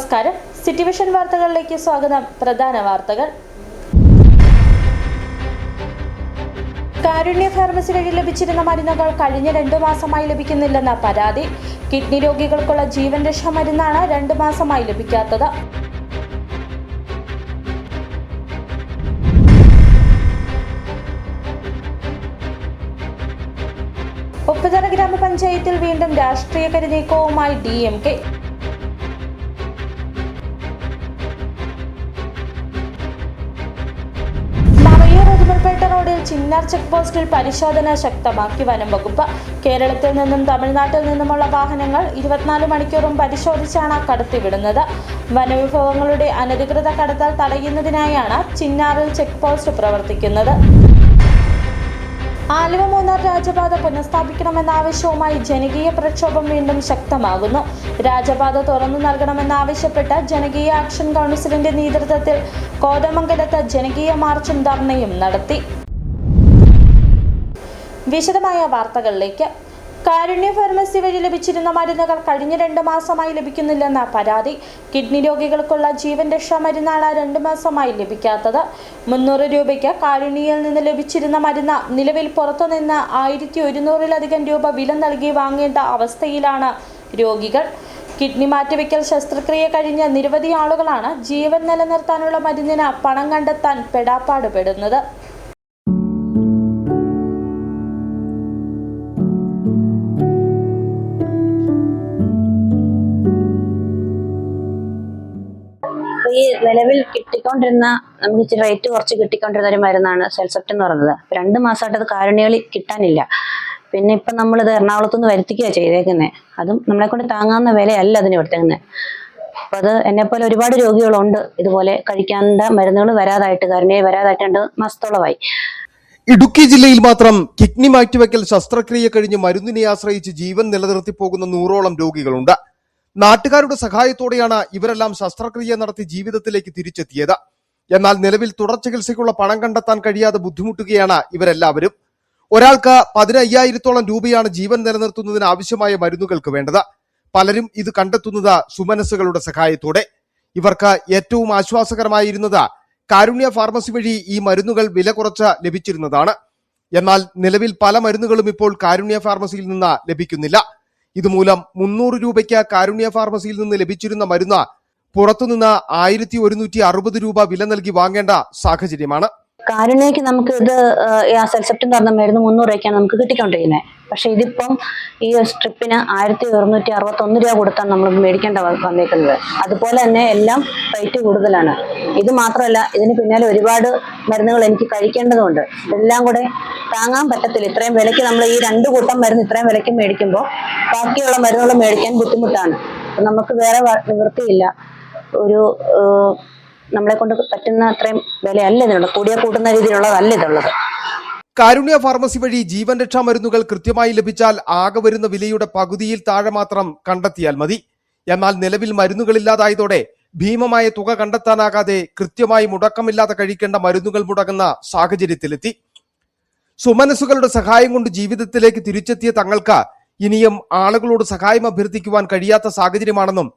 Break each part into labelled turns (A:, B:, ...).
A: നമസ്കാരം. City vision വാർത്തകളിലേക്ക് സ്വാഗതം. പ്രധാന വാർത്തകൾ. കാരുണ്യ ഫാർമസി വഴി ലഭിച്ചിരുന്ന മരുന്നുകൾ കഴിഞ്ഞ 2 മാസമായി ലഭിക്കുന്നില്ലെന്ന പരാതി. കിഡ്നി രോഗികൾക്കുള്ള ജീവൻ രക്ഷാ മരുന്നാണ് 2 മാസമായി ലഭിക്കാത്തത്. ഉപ്പുതറ ഗ്രാമപഞ്ചായത്തിൽ വീണ്ടും രാഷ്ട്രീയ കരുനീക്കവുമായി DMK. പേട്ട റോഡിൽ ചിന്നാർ ചെക്ക് പോസ്റ്റിൽ പരിശോധന ശക്തമാക്കി വനം വകുപ്പ്. കേരളത്തിൽ നിന്നും തമിഴ്നാട്ടിൽ നിന്നുമുള്ള വാഹനങ്ങൾ 24 മണിക്കൂറും പരിശോധിച്ചാണ് കടത്തിവിടുന്നത്. വനവിഭവങ്ങളുടെ അനധികൃത കടത്തൽ തടയുന്നതിനായാണ് ചിന്നാറിൽ ചെക്ക് പോസ്റ്റ് പ്രവർത്തിക്കുന്നത്. ആലുവ മൂന്നാർ രാജപാത പുനഃസ്ഥാപിക്കണമെന്ന ആവശ്യവുമായി ജനകീയ പ്രക്ഷോഭം വീണ്ടും ശക്തമാകുന്നു. രാജപാത തുറന്നു നൽകണമെന്നാവശ്യപ്പെട്ട് ജനകീയ ആക്ഷൻ കൗൺസിലിന്റെ നേതൃത്വത്തിൽ കോതമംഗലത്ത് ജനകീയ മാർച്ചും ധർണയും നടത്തി. വിശദമായ വാർത്തകളിലേക്ക്. കാരുണ്യ ഫാർമസി വഴി ലഭിച്ചിരുന്ന മരുന്നുകൾ കഴിഞ്ഞ 2 മാസമായി ലഭിക്കുന്നില്ലെന്ന പരാതി. കിഡ്നി രോഗികൾക്കുള്ള ജീവൻ രക്ഷാ മരുന്നാണ് 2 മാസമായി ലഭിക്കാത്തത്. 300 രൂപയ്ക്ക് കാരുണ്യയിൽ നിന്ന് ലഭിച്ചിരുന്ന മരുന്ന് നിലവിൽ പുറത്തുനിന്ന് 1100-ലധികം രൂപ വില നൽകി വാങ്ങേണ്ട അവസ്ഥയിലാണ് രോഗികൾ. കിഡ്നി മാറ്റിവെക്കൽ ശസ്ത്രക്രിയ കഴിഞ്ഞ നിരവധി ആളുകളാണ് ജീവൻ നിലനിർത്താനുള്ള മരുന്നിന് പണം കണ്ടെത്താൻ പെടാപ്പാടുപെടുന്നത്.
B: ഈ നിലവിൽ കിട്ടിക്കൊണ്ടിരുന്ന നമുക്ക് ഇച്ചിരി റേറ്റ് കുറച്ച് കിട്ടിക്കൊണ്ടിരുന്ന ഒരു മരുന്നാണ് സെൽസെപ്റ്റ് എന്ന് പറയുന്നത്. 2 മാസമായിട്ട് അത് കാരുണ്യകളിൽ കിട്ടാനില്ല. പിന്നെ ഇപ്പം നമ്മളിത് എറണാകുളത്തു നിന്ന് വരുത്തിക്കുക ചെയ്തേക്കുന്നത്. അതും നമ്മളെ കൊണ്ട് താങ്ങാവുന്ന വിലയല്ല അതിന് കൊടുത്തേക്കുന്നത്. അപ്പം അത് എന്നെപ്പോലെ ഒരുപാട് രോഗികളുണ്ട് ഇതുപോലെ കഴിക്കേണ്ട മരുന്നുകൾ വരാതായിട്ട്, കാരുണ്യ വരാതായിട്ട് 2 മാസത്തോളമായി.
C: ഇടുക്കി ജില്ലയിൽ മാത്രം കിഡ്നി മാറ്റിവെക്കൽ ശസ്ത്രക്രിയ കഴിഞ്ഞ് മരുന്നിനെ ആശ്രയിച്ച് ജീവൻ നിലനിർത്തി പോകുന്ന 100ഓളം രോഗികളുണ്ട്. നാട്ടുകാരുടെ സഹായത്തോടെയാണ് ഇവരെല്ലാം ശസ്ത്രക്രിയ നടത്തി ജീവിതത്തിലേക്ക് തിരിച്ചെത്തിയത്. എന്നാൽ നിലവിൽ തുടർ ചികിത്സയ്ക്കുള്ള പണം കണ്ടെത്താൻ കഴിയാതെ ബുദ്ധിമുട്ടുകയാണ് ഇവരെല്ലാവരും. ഒരാൾക്ക് 15,000-ഓളം രൂപയാണ് ജീവൻ നിലനിർത്തുന്നതിന് ആവശ്യമായ മരുന്നുകൾക്ക് വേണ്ടത്. പലരും ഇത് കണ്ടെത്തുന്നത് സുമനസ്സുകളുടെ സഹായത്തോടെ. ഇവർക്ക് ഏറ്റവും ആശ്വാസകരമായിരുന്നത് കാരുണ്യ ഫാർമസി വഴി ഈ മരുന്നുകൾ വില കുറച്ച് ലഭിച്ചിരുന്നതാണ്. എന്നാൽ നിലവിൽ പല മരുന്നുകളും ഇപ്പോൾ കാരുണ്യ ഫാർമസിയിൽ നിന്ന് ലഭിക്കുന്നില്ല. ഇതുമൂലം 300 രൂപയ്ക്ക് കാരുണ്യ ഫാർമസിയിൽ നിന്ന് ലഭിച്ചിരുന്ന മരുന്ന് പുറത്തുനിന്ന് 1160 രൂപ വില നൽകി വാങ്ങേണ്ട സാഹചര്യമാണ്.
B: കാരുണ്യക്ക് നമുക്ക് ഇത് സെൽസെപ്റ്റ് എന്ന് പറഞ്ഞ മരുന്ന് 300 രൂപയ്ക്കാണ് നമുക്ക് കിട്ടിക്കൊണ്ടിരിക്കുന്നത്. പക്ഷെ ഇതിപ്പം ഈ സ്ട്രിപ്പിന് 1161 രൂപ കൊടുത്താണ് നമ്മൾ മേടിക്കേണ്ട വന്നേക്കുന്നത്. അതുപോലെ തന്നെ എല്ലാം റേറ്റ് കൂടുതലാണ്. ഇത് മാത്രമല്ല, ഇതിന് പിന്നാലെ ഒരുപാട് മരുന്നുകൾ എനിക്ക് കഴിക്കേണ്ടതുണ്ട്. ഇതെല്ലാം കൂടെ താങ്ങാൻ പറ്റത്തില്ല. ഇത്രയും വിലയ്ക്ക് നമ്മൾ ഈ 2 കൂട്ടം മരുന്ന് ഇത്രയും വിലയ്ക്ക് മേടിക്കുമ്പോൾ ബാക്കിയുള്ള മരുന്നുകൾ മേടിക്കാൻ ബുദ്ധിമുട്ടാണ്. നമുക്ക് വേറെ നിവൃത്തിയില്ല. ഒരു നമ്മളെ കൊണ്ട് പറ്റുന്ന അത്രയും വിലയല്ല ഇതിനുള്ളത്. കൂടിയ കൂട്ടുന്ന രീതിയിലുള്ളതല്ല ഇതുള്ളത്.
C: കാരുണ്യ ഫാർമസി വഴി ജീവൻ രക്ഷാ മരുന്നുകൾ കൃത്യമായി ലഭിച്ചാൽ ആകെ വരുന്ന വിലയുടെ പകുതിയിൽ താഴെ മാത്രം കണ്ടെത്തിയാൽ മതി. എന്നാൽ നിലവിൽ മരുന്നുകളില്ലാതായതോടെ ഭീമമായ തുക കണ്ടെത്താനാകാതെ കൃത്യമായി മുടക്കമില്ലാതെ കഴിക്കേണ്ട മരുന്നുകൾ മുടങ്ങുന്ന സാഹചര്യത്തിലെത്തി. സുമനസ്സുകളുടെ സഹായം കൊണ്ട് ജീവിതത്തിലേക്ക് തിരിച്ചെത്തിയ തങ്ങൾക്ക് ഇനിയും ആളുകളോട് സഹായം അഭ്യർത്ഥിക്കുവാൻ കഴിയാത്ത സാഹചര്യമാണെന്നും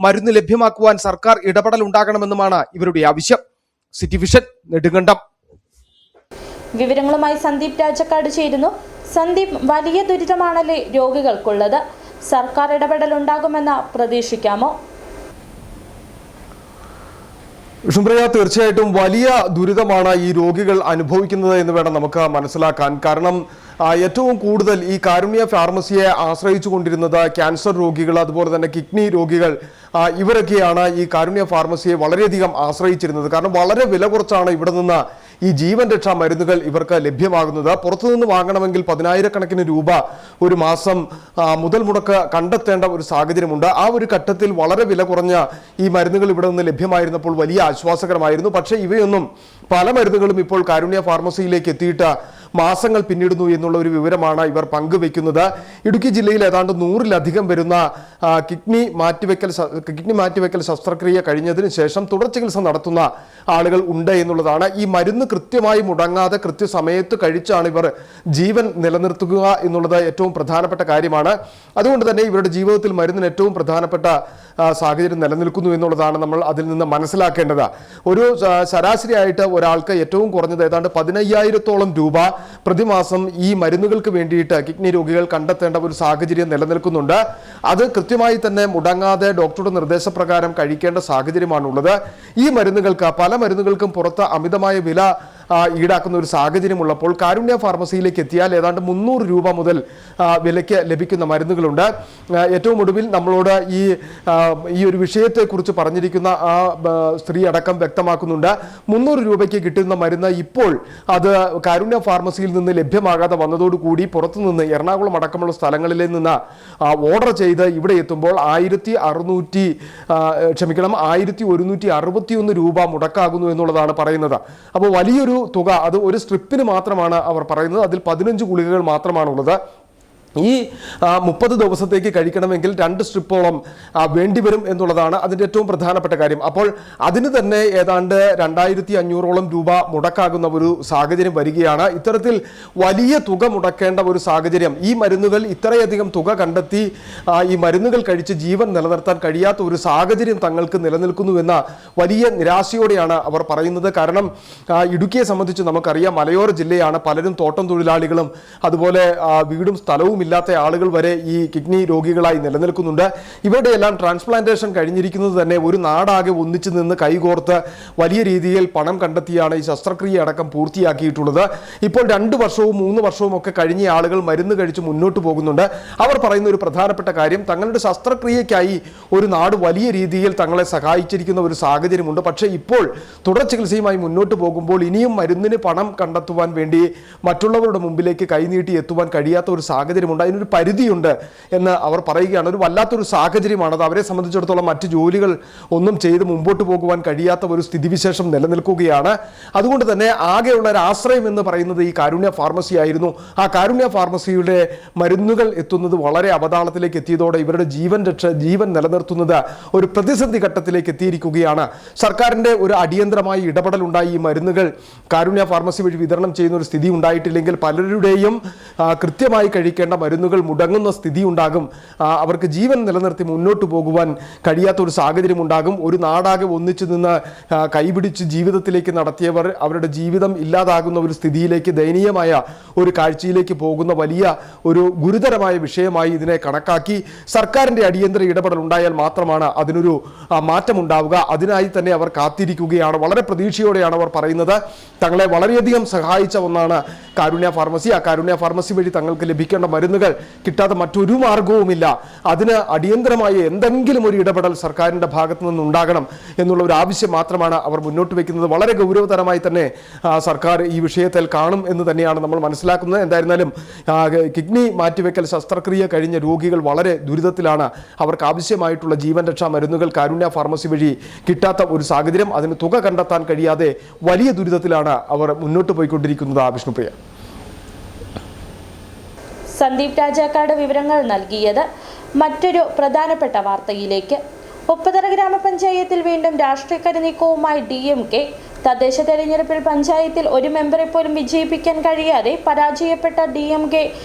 C: മരുന്ന് ലഭ്യമാക്കുവാൻ സർക്കാർ ഇടപെടൽ ഉണ്ടാകണമെന്നുമാണ് ഇവരുടെ ആവശ്യം. City vision, Nedumkandam.
A: വിവരങ്ങളുമായി സന്ദീപ് രാജക്കാട് ചേരുന്നു. സന്ദീപ്, വലിയ ദുരിതമാണല്ലേ രോഗികൾക്കുള്ളത്. സർക്കാർ ഇടപെടൽ ഉണ്ടാകുമെന്ന് പ്രതീക്ഷിക്കാമോ?
C: വിഷ്ണുപ്രിയ, തീർച്ചയായിട്ടും വലിയ ദുരിതമാണ് ഈ രോഗികൾ അനുഭവിക്കുന്നത് എന്ന് വേണം നമുക്ക് മനസ്സിലാക്കാൻ. കാരണം ഏറ്റവും കൂടുതൽ ഈ കാരുണ്യ ഫാർമസിയെ ആശ്രയിച്ചു കൊണ്ടിരുന്നത് ക്യാൻസർ രോഗികൾ, അതുപോലെ തന്നെ കിഡ്നി രോഗികൾ, ഇവരൊക്കെയാണ് ഈ കാരുണ്യ ഫാർമസിയെ വളരെയധികം ആശ്രയിച്ചിരുന്നത്. കാരണം വളരെ വില കുറച്ചാണ് ഇവിടെ നിന്ന് ഈ ജീവൻ രക്ഷാ മരുന്നുകൾ ഇവർക്ക് ലഭ്യമാകുന്നത്. പുറത്തുനിന്ന് വാങ്ങണമെങ്കിൽ 10,000-കണക്കിന് രൂപ ഒരു മാസം മുതൽ മുടക്ക് കണ്ടെത്തേണ്ട ഒരു സാഹചര്യമുണ്ട്. ആ ഒരു ഘട്ടത്തിൽ വളരെ വില കുറഞ്ഞ ഈ മരുന്നുകൾ ഇവിടെ നിന്ന് ലഭ്യമായിരുന്നപ്പോൾ വലിയ ആശ്വാസകരമായിരുന്നു. പക്ഷേ ഇവയൊന്നും പല മരുന്നുകളും ഇപ്പോൾ കാരുണ്യ ഫാർമസിയിലേക്ക് എത്തിയിട്ട് മാസങ്ങൾ പിന്നിടുന്നു എന്നുള്ള ഒരു വിവരമാണ് ഇവർ പങ്കുവെക്കുന്നത്. ഇടുക്കി ജില്ലയിൽ ഏതാണ്ട് 100-ലധികം വരുന്ന കിഡ്നി മാറ്റിവെക്കൽ ശസ്ത്രക്രിയ കഴിഞ്ഞതിന് ശേഷം തുടർ ചികിത്സ നടത്തുന്ന ആളുകൾ ഉണ്ട് എന്നുള്ളതാണ്. ഈ മരുന്ന് കൃത്യമായി മുടങ്ങാതെ കൃത്യസമയത്ത് കഴിച്ചാണ് ഇവർ ജീവൻ നിലനിർത്തുക എന്നുള്ളത് ഏറ്റവും പ്രധാനപ്പെട്ട കാര്യമാണ്. അതുകൊണ്ട് തന്നെ ഇവരുടെ ജീവിതത്തിൽ മരുന്നിന് ഏറ്റവും പ്രധാനപ്പെട്ട സാഹചര്യം നിലനിൽക്കുന്നു എന്നുള്ളതാണ് നമ്മൾ അതിൽ നിന്ന് മനസ്സിലാക്കേണ്ടത്. ഒരു ശരാശരിയായിട്ട് ഒരാൾക്ക് ഏറ്റവും കുറഞ്ഞത് ഏതാണ്ട് 15,000-ഓളം രൂപ പ്രതിമാസം ഈ മരുന്നുകൾക്ക് വേണ്ടിയിട്ട് കിഡ്നി രോഗികൾ കണ്ടെത്തേണ്ട ഒരു സാഹചര്യം നിലനിൽക്കുന്നുണ്ട്. അത് കൃത്യമായി തന്നെ മുടങ്ങാതെ ഡോക്ടറുടെ നിർദ്ദേശപ്രകാരം കഴിക്കേണ്ട സാഹചര്യമാണുള്ളത്. ഈ മരുന്നുകൾക്ക് പല മരുന്നുകൾക്കും പുറത്ത് അമിതമായ വില ഈടാക്കുന്ന ഒരു സാഹചര്യമുള്ളപ്പോൾ കാരുണ്യ ഫാർമസിയിലേക്ക് എത്തിയാൽ ഏതാണ്ട് 300 രൂപ മുതൽ വിലയ്ക്ക് ലഭിക്കുന്ന മരുന്നുകളുണ്ട്. ഏറ്റവും ഒടുവിൽ നമ്മളോട് ഈ ഒരു വിഷയത്തെക്കുറിച്ച് പറഞ്ഞിരിക്കുന്ന ആ സ്ത്രീ അടക്കം വ്യക്തമാക്കുന്നുണ്ട്. 300 രൂപയ്ക്ക് കിട്ടുന്ന മരുന്ന് ഇപ്പോൾ അത് കാരുണ്യ ഫാർമസിയിൽ നിന്ന് ലഭ്യമാകാതെ വന്നതോടുകൂടി പുറത്തുനിന്ന് എറണാകുളം അടക്കമുള്ള സ്ഥലങ്ങളിൽ നിന്ന് ഓർഡർ ചെയ്ത് ഇവിടെ എത്തുമ്പോൾ 1,161 രൂപ മുടക്കാകുന്നു എന്നുള്ളതാണ് പറയുന്നത്. അപ്പോൾ വലിയൊരു തുക, അത് ഒരു സ്ട്രിപ്പിന് മാത്രമാണ് അവർ പറയുന്നത്. അതിൽ 15 ഗുളികകൾ മാത്രമാണുള്ളത്. ഈ 30 ദിവസത്തേക്ക് കഴിക്കണമെങ്കിൽ 2 സ്ട്രിപ്പോളം വേണ്ടിവരും എന്നുള്ളതാണ് അതിൻ്റെ ഏറ്റവും പ്രധാനപ്പെട്ട കാര്യം. അപ്പോൾ അതിന് തന്നെ ഏതാണ്ട് 2,500-ഓളം രൂപ മുടക്കാകുന്ന ഒരു സാഹചര്യം വരികയാണ്. ഇത്തരത്തിൽ വലിയ തുക മുടക്കേണ്ട ഒരു സാഹചര്യം, ഈ മരുന്നുകൾ ഇത്രയധികം തുക കണ്ടെത്തി ഈ മരുന്നുകൾ കഴിച്ച് ജീവൻ നിലനിർത്താൻ കഴിയാത്ത ഒരു സാഹചര്യം തങ്ങൾക്ക് നിലനിൽക്കുന്നുവെന്ന വലിയ നിരാശയോടെയാണ് അവർ പറയുന്നത്. കാരണം ഇടുക്കിയെ സംബന്ധിച്ച് നമുക്കറിയാം, മലയോര ജില്ലയാണ്. പലരും തോട്ടം തൊഴിലാളികളും അതുപോലെ വീടും സ്ഥലവും ഇല്ലാത്ത ആളുകൾ വരെ ഈ കിഡ്നി രോഗികളായി നിലനിൽക്കുന്നുണ്ട്. ഇവരുടെ എല്ലാം ട്രാൻസ്പ്ലാന്റേഷൻ കഴിഞ്ഞിരിക്കുന്നത് തന്നെ ഒരു നാടാകെ ഒന്നിച്ചു നിന്ന് കൈകോർത്ത് വലിയ രീതിയിൽ പണം കണ്ടെത്തിയാണ് ഈ ശസ്ത്രക്രിയ അടക്കം പൂർത്തിയാക്കിയിട്ടുള്ളത്. ഇപ്പോൾ 2 വർഷവും 3 വർഷവും ഒക്കെ കഴിഞ്ഞ ആളുകൾ മരുന്ന് കഴിച്ച് മുന്നോട്ട് പോകുന്നുണ്ട്. അവർ പറയുന്ന ഒരു പ്രധാനപ്പെട്ട കാര്യം, തങ്ങളുടെ ശസ്ത്രക്രിയയ്ക്കായി ഒരു നാട് വലിയ രീതിയിൽ തങ്ങളെ സഹായിച്ചിരിക്കുന്ന ഒരു സാഹചര്യമുണ്ട്. പക്ഷേ ഇപ്പോൾ തുടർ ചികിത്സയുമായി മുന്നോട്ട് പോകുമ്പോൾ ഇനിയും മരുന്നിന് പണം കണ്ടെത്തുവാൻ വേണ്ടി മറ്റുള്ളവരുടെ മുമ്പിലേക്ക് കൈനീട്ടി എത്തുവാൻ കഴിയാത്ത ഒരു സാഹചര്യം, അതിനൊരു പരിധിയുണ്ട് എന്ന് അവർ പറയുകയാണ്. ഒരു വല്ലാത്തൊരു സാഹചര്യമാണത്. അവരെ സംബന്ധിച്ചിടത്തോളം മറ്റ് ജോലികൾ ഒന്നും ചെയ്ത് മുമ്പോട്ട് പോകുവാൻ കഴിയാത്ത ഒരു സ്ഥിതിവിശേഷം നിലനിൽക്കുകയാണ്. അതുകൊണ്ട് തന്നെ ആകെയുള്ള ഒരു ആശ്രയം എന്ന് പറയുന്നത് ഈ കാരുണ്യ ഫാർമസി ആയിരുന്നു. ആ കാരുണ്യ ഫാർമസിയുടെ മരുന്നുകൾ എത്തുന്നത് വളരെ അവതാളത്തിലേക്ക് എത്തിയതോടെ ഇവരുടെ ജീവൻ നിലനിർത്തുന്നത് ഒരു പ്രതിസന്ധി ഘട്ടത്തിലേക്ക് എത്തിയിരിക്കുകയാണ്. സർക്കാരിൻ്റെ ഒരു അടിയന്തരമായ ഇടപെടൽ ഉണ്ടായി ഈ മരുന്നുകൾ കാരുണ്യ ഫാർമസി വഴി വിതരണം ചെയ്യുന്ന ഒരു സ്ഥിതി ഉണ്ടായിട്ടില്ലെങ്കിൽ പലരുടെയും കൃത്യമായി കഴിക്കേണ്ട മരുന്നുകൾ മുടങ്ങുന്ന സ്ഥിതി ഉണ്ടാകും. അവർക്ക് ജീവൻ നിലനിർത്തി മുന്നോട്ട് പോകുവാൻ കഴിയാത്ത ഒരു സാഹചര്യം ഉണ്ടാകും. ഒരു നാടാകെ ഒന്നിച്ചു നിന്ന് കൈപിടിച്ച് ജീവിതത്തിലേക്ക് നടത്തിയവർ അവരുടെ ജീവിതം ഇല്ലാതാകുന്ന ഒരു സ്ഥിതിയിലേക്ക്, ദയനീയമായ ഒരു കാഴ്ചയിലേക്ക് പോകുന്ന വലിയ ഒരു ഗുരുതരമായ വിഷയമായി ഇതിനെ കണക്കാക്കി സർക്കാരിൻ്റെ അടിയന്തര ഇടപെടൽ ഉണ്ടായാൽ മാത്രമാണ് അതിനൊരു മാറ്റമുണ്ടാവുക. അതിനായി തന്നെ അവർ കാത്തിരിക്കുകയാണ്. വളരെ പ്രതീക്ഷയോടെയാണ് അവർ പറയുന്നത്. തങ്ങളെ വളരെയധികം സഹായിച്ച ഒന്നാണ് കാരുണ്യ ഫാർമസി. ആ കാരുണ്യ ഫാർമസി വഴി തങ്ങൾക്ക് ലഭിക്കേണ്ട മരുന്നുകൾ കിട്ടാതെ മറ്റൊരു മാർഗവുമില്ല. അതിന് അടിയന്തരമായ എന്തെങ്കിലും ഒരു ഇടപെടൽ സർക്കാരിൻ്റെ ഭാഗത്തു നിന്നുണ്ടാകണം എന്നുള്ള ഒരു ആവശ്യം മാത്രമാണ് അവർ മുന്നോട്ട് വയ്ക്കുന്നത്. വളരെ ഗൗരവതരമായി തന്നെ സർക്കാർ ഈ വിഷയത്തിൽ കാണും എന്ന് തന്നെയാണ് നമ്മൾ മനസ്സിലാക്കുന്നത്. എന്തായിരുന്നാലും കിഡ്നി മാറ്റിവെക്കൽ ശസ്ത്രക്രിയ കഴിഞ്ഞ രോഗികൾ വളരെ ദുരിതത്തിലാണ്. അവർക്ക് ആവശ്യമായിട്ടുള്ള ജീവൻ രക്ഷാ മരുന്നുകൾ കാരുണ്യ ഫാർമസി വഴി കിട്ടാത്ത ഒരു സാഹചര്യം, അതിന് തുക കണ്ടെത്താൻ കഴിയാതെ വലിയ ദുരിതത്തിലാണ് അവർ മുന്നോട്ട് പോയിക്കൊണ്ടിരിക്കുന്നത്. വിഷ്ണുപ്രിയ.
A: സന്ദീപ് രാജാക്കാട് വിവരങ്ങൾ നൽകിയത്. മറ്റൊരു പ്രധാനപ്പെട്ട വാർത്തയിലേക്ക്. ഉപ്പുതറ ഗ്രാമപഞ്ചായത്തിൽ വീണ്ടും രാഷ്ട്രീയ കരുനീക്കവുമായി DMK. തദ്ദേശ തെരഞ്ഞെടുപ്പിൽ പഞ്ചായത്തിൽ ഒരു മെമ്പറെ പോലും വിജയിപ്പിക്കാൻ കഴിയാതെ പരാജയപ്പെട്ട DMK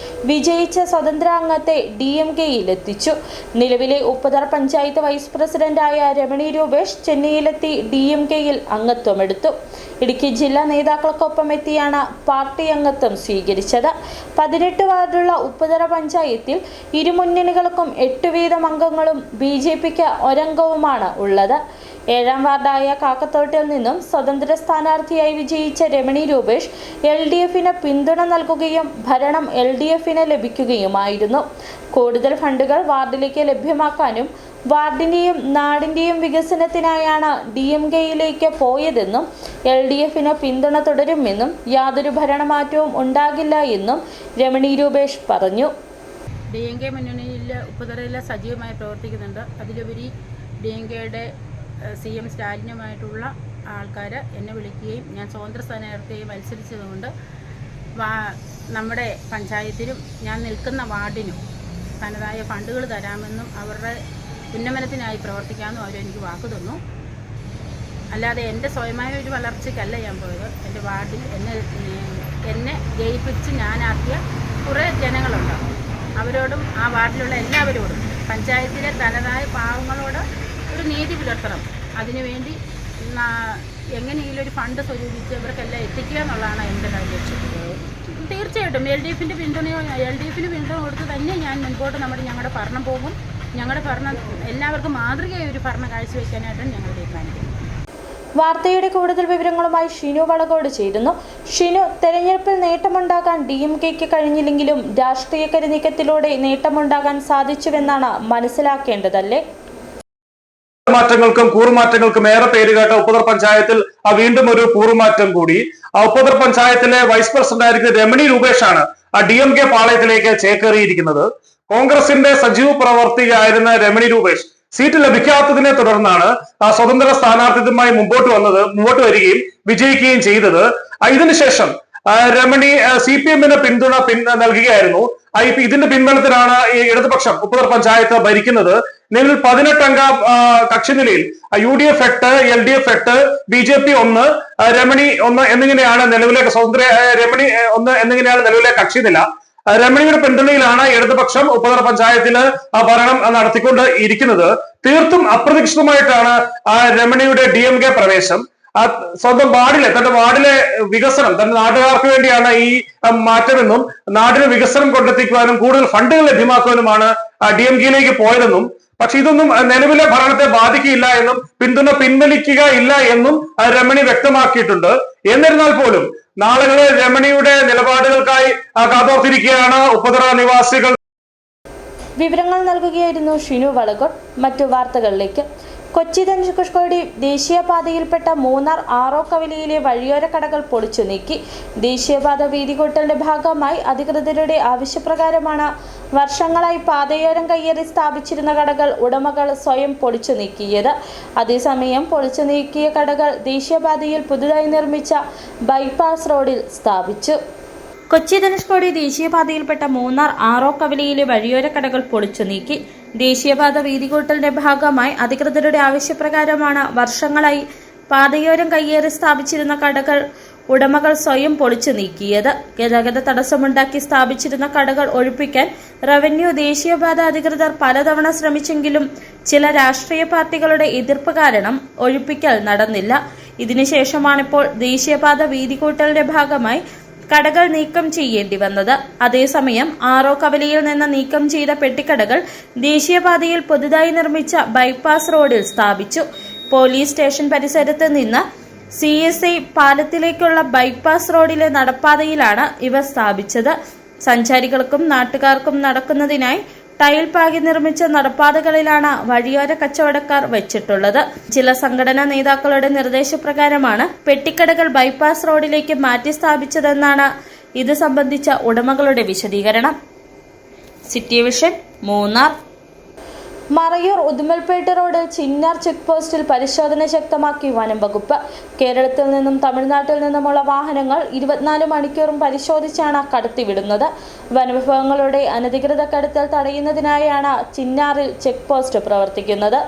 A: വിജയിച്ച സ്വതന്ത്ര അംഗത്തെ DMKയിലെത്തിച്ചു. നിലവിലെ ഉപ്പുതറ പഞ്ചായത്ത് വൈസ് പ്രസിഡന്റായ രമണി രൂപേഷ് ചെന്നൈയിലെത്തി DMKയിൽ അംഗത്വമെടുത്തു. ഇടുക്കി ജില്ലാ നേതാക്കൾക്കൊപ്പം എത്തിയാണ് പാർട്ടി അംഗത്വം സ്വീകരിച്ചത്. 18 വാർഡുള്ള ഉപ്പുതറ പഞ്ചായത്തിൽ ഇരുമുന്നണികൾക്കും 8 വീതം അംഗങ്ങളും BJPക്ക് ഒരംഗവുമാണ് ഉള്ളത്. 7ാം വാർഡായ കാക്കത്തോട്ടിൽ നിന്നും സ്വതന്ത്ര സ്ഥാനാർത്ഥിയായി വിജയിച്ച രമണി രൂപേഷ് LDFന് പിന്തുണ നൽകുകയും ഭരണം LDFന് ലഭിക്കുകയുമായിരുന്നു. കൂടുതൽ ഫണ്ടുകൾ വാർഡിലേക്ക് ലഭ്യമാക്കാനും വാർഡിന്റെയും നാടിന്റെയും വികസനത്തിനായാണ് DMKയിലേക്ക് പോയതെന്നും LDFന് പിന്തുണ തുടരുമെന്നും യാതൊരു ഭരണമാറ്റവും ഉണ്ടാകില്ല എന്നും രമണി രൂപേഷ് പറഞ്ഞു.
D: DMK മുന്നണിയിൽ ഉപ്പുതറയിൽ സജീവമായി പ്രവർത്തിക്കുന്നുണ്ട്. അതിലുപരി DMKയുടെ CM സ്റ്റാലിനുമായിട്ടുള്ള ആൾക്കാർ എന്നെ വിളിക്കുകയും ഞാൻ സ്വതന്ത്ര സ്ഥാനാർത്ഥിയായി മത്സരിച്ചതുകൊണ്ട് നമ്മുടെ പഞ്ചായത്തിനും ഞാൻ നിൽക്കുന്ന വാർഡിനും തനതായ ഫണ്ടുകൾ തരാമെന്നും അവരുടെ ഉന്നമനത്തിനായി പ്രവർത്തിക്കാമെന്നും അവരെനിക്ക് വാക്ക് തന്നു. അല്ലാതെ എൻ്റെ സ്വയമായ ഒരു വളർച്ചയ്ക്കല്ല ഞാൻ പോയത്. എൻ്റെ വാർഡിൽ എന്നെ ജയിപ്പിച്ച് ഞാനാക്കിയ കുറേ ജനങ്ങളുണ്ടാകും. അവരോടും ആ വാർഡിലുള്ള എല്ലാവരോടും പഞ്ചായത്തിലെ തനതായ പാവങ്ങളോട് ഒരു നീതി പുലർത്തണം. അതിനുവേണ്ടി എങ്ങനെയെങ്കിലും ഒരു ഫണ്ട് സ്വരൂപിച്ച് ഇവർക്കെല്ലാം എത്തിക്കുക എന്നുള്ളതാണ് എൻ്റെ ലക്ഷ്യം. തീർച്ചയായിട്ടും LDFിൻ്റെ പിന്തുണ കൊടുത്ത് തന്നെ ഞാൻ മുൻപോട്ട് ഞങ്ങളുടെ ഭരണം പോകും. ഞങ്ങളുടെ ഭരണം എല്ലാവർക്കും മാതൃകയായ ഒരു ഭരണം കാഴ്ചവെക്കാനായിട്ടാണ് ഞങ്ങൾ തീരുമാനിക്കുന്നത്.
A: വാർത്തയുടെ കൂടുതൽ വിവരങ്ങളുമായി ഷിനു വളകോട് ചേരുന്നു. ഷിനു, തെരഞ്ഞെടുപ്പിൽ നേട്ടമുണ്ടാകാൻ DMKയ്ക്ക് കഴിഞ്ഞില്ലെങ്കിലും രാഷ്ട്രീയ കരുനീക്കത്തിലൂടെ നേട്ടമുണ്ടാകാൻ സാധിച്ചുവെന്നാണ് മനസ്സിലാക്കേണ്ടതല്ലേ?
E: മാറ്റങ്ങൾക്കും കൂറുമാറ്റങ്ങൾക്കും ഏറെ പേരുകേട്ട ഉപ്പുതർ പഞ്ചായത്തിൽ വീണ്ടും ഒരു കൂറുമാറ്റം കൂടി. ഉപ്പുതർ പഞ്ചായത്തിലെ വൈസ് പ്രസിഡന്റ് ആയിരിക്കുന്ന രമണി രൂപേഷാണ് DMK പാളയത്തിലേക്ക് ചേക്കേറിയിരിക്കുന്നത്. കോൺഗ്രസിന്റെ സജീവ പ്രവർത്തകയായിരുന്ന രമണി രൂപേഷ് സീറ്റ് ലഭിക്കാത്തതിനെ തുടർന്നാണ് സ്വതന്ത്ര സ്ഥാനാർത്ഥിത്വമായി മുമ്പോട്ട് വരികയും വിജയിക്കുകയും ചെയ്തത്. ഇതിനുശേഷം രമണി CPMന് പിന്തുണ നൽകുകയായിരുന്നു. ഇതിന്റെ പിൻബലത്തിലാണ് ഈ ഇടതുപക്ഷം ഉപ്പുതർ പഞ്ചായത്ത് ഭരിക്കുന്നത്. നിലവിൽ 18 അംഗ കക്ഷി നിലയിൽ UDF 8, LDF 8, BJP 1, രമണി 1 എന്നിങ്ങനെയാണ് നിലവിലെ രമണി 1 എന്നിങ്ങനെയാണ് നിലവിലെ കക്ഷി നില. രമണിയുടെ പിന്തുണയിലാണ് ഇടതുപക്ഷം ഉപ്പുതർ പഞ്ചായത്തില് ഭരണം നടത്തിക്കൊണ്ട് ഇരിക്കുന്നത്. തീർത്തും അപ്രതീക്ഷിതമായിട്ടാണ് രമണിയുടെ DMK പ്രവേശം. സ്വന്തം തന്റെ വാർഡിലെ വികസനം, തന്റെ നാട്ടുകാർക്ക് വേണ്ടിയാണ് ഈ മാറ്റമെന്നും നാടിന് വികസനം കൊണ്ടെത്തിക്കുവാനും കൂടുതൽ ഫണ്ടുകൾ ലഭ്യമാക്കുവാനുമാണ് DMKയിലേക്ക് പോയതെന്നും, പക്ഷെ ഇതൊന്നും നിലവിലെ ഭരണത്തെ ബാധിക്കില്ല എന്നും പിന്തുണ പിൻവലിക്കുക ഇല്ല എന്നും രമണി വ്യക്തമാക്കിയിട്ടുണ്ട്. എന്നിരുന്നാൽ പോലും നാളുകളിൽ രമണിയുടെ നിലപാടുകൾക്കായി കാതോർത്തിരിക്കുകയാണ് ഉപ്പുതറ നിവാസികൾ.
A: വിവരങ്ങൾ നൽകുകയായിരുന്നു ഷിനു വളകോട്. മറ്റു വാർത്തകളിലേക്ക്. കൊച്ചി ധനുഷ്കോടി ദേശീയപാതയിൽപ്പെട്ട മൂന്നാർ ആറോക്കവലിയിലെ വഴിയോര കടകൾ പൊളിച്ചു നീക്കി. ദേശീയപാത വീതികൂട്ടലിന്റെ ഭാഗമായി അധികൃതരുടെ ആവശ്യപ്രകാരമാണ് വർഷങ്ങളായി പാതയോരം കയ്യേറി സ്ഥാപിച്ചിരുന്ന കടകൾ ഉടമകൾ സ്വയം പൊളിച്ചു നീക്കിയത്. അതേസമയം പൊളിച്ചു നീക്കിയ കടകൾ ദേശീയപാതയിൽ പുതുതായി നിർമ്മിച്ച ബൈപ്പാസ് റോഡിൽ സ്ഥാപിച്ചു. കൊച്ചി ധനുഷ്കോടി ദേശീയപാതയിൽപ്പെട്ട മൂന്നാർ ആറോക്കവലിയിലെ വഴിയോര കടകൾ പൊളിച്ചു നീക്കി. ദേശീയപാത വീതികൂട്ടലിന്റെ ഭാഗമായി അധികൃതരുടെ ആവശ്യപ്രകാരമാണ് വർഷങ്ങളായി പാതയോരം കയ്യേറി സ്ഥാപിച്ചിരുന്ന കടകൾ ഉടമകൾ സ്വയം പൊളിച്ചു നീക്കിയത്. ഗതാഗത തടസ്സമുണ്ടാക്കി സ്ഥാപിച്ചിരുന്ന കടകൾ ഒഴിപ്പിക്കാൻ റവന്യൂ ദേശീയപാത അധികൃതർ പലതവണ ശ്രമിച്ചെങ്കിലും ചില രാഷ്ട്രീയ പാർട്ടികളുടെ എതിർപ്പ് കാരണം ഒഴിപ്പിക്കൽ നടന്നില്ല. ഇതിനുശേഷമാണിപ്പോൾ ദേശീയപാത വീതികൂട്ടലിന്റെ ഭാഗമായി കടകൾ നീക്കം ചെയ്യേണ്ടി വന്നത്. അതേസമയം ആറോക്കവലിയിൽ നിന്ന് നീക്കം ചെയ്ത പെട്ടിക്കടകൾ ദേശീയപാതയിൽ പുതുതായി നിർമ്മിച്ച ബൈപ്പാസ് റോഡിൽ സ്ഥാപിച്ചു. പോലീസ് സ്റ്റേഷൻ പരിസരത്ത് നിന്ന് CSI പാലത്തിലേക്കുള്ള ബൈപ്പാസ് റോഡിലെ നടപ്പാതയിലാണ് ഇവ സ്ഥാപിച്ചത്. സഞ്ചാരികൾക്കും നാട്ടുകാർക്കും നടക്കുന്നതിനായി ടൈൽ പാകി നിർമ്മിച്ച നടപ്പാതകളിലാണ് വഴിയോര കച്ചവടക്കാർ വെച്ചിട്ടുള്ളത്. ചില സംഘടനാ നേതാക്കളുടെ നിർദ്ദേശപ്രകാരമാണ് പെട്ടിക്കടകൾ ബൈപ്പാസ് റോഡിലേക്ക് മാറ്റി സ്ഥാപിച്ചതെന്നാണ് ഇത് സംബന്ധിച്ച ഉടമകളുടെ വിശദീകരണം. City vision, Munnar. മറയൂർ ഉദുമൽപേട്ട റോഡിൽ ചിന്നാർ ചെക്ക് പോസ്റ്റിൽ പരിശോധന ശക്തമാക്കി വനം വകുപ്പ്. കേരളത്തിൽ നിന്നും തമിഴ്നാട്ടിൽ നിന്നുമുള്ള വാഹനങ്ങൾ 24 മണിക്കൂറും പരിശോധിച്ചാണ് കടത്തിവിടുന്നത്. വനവിഭവങ്ങളുടെ അനധികൃത കടത്തൽ തടയുന്നതിനായാണ് ചിന്നാറിൽ ചെക്ക് പോസ്റ്റ് പ്രവർത്തിക്കുന്നത്.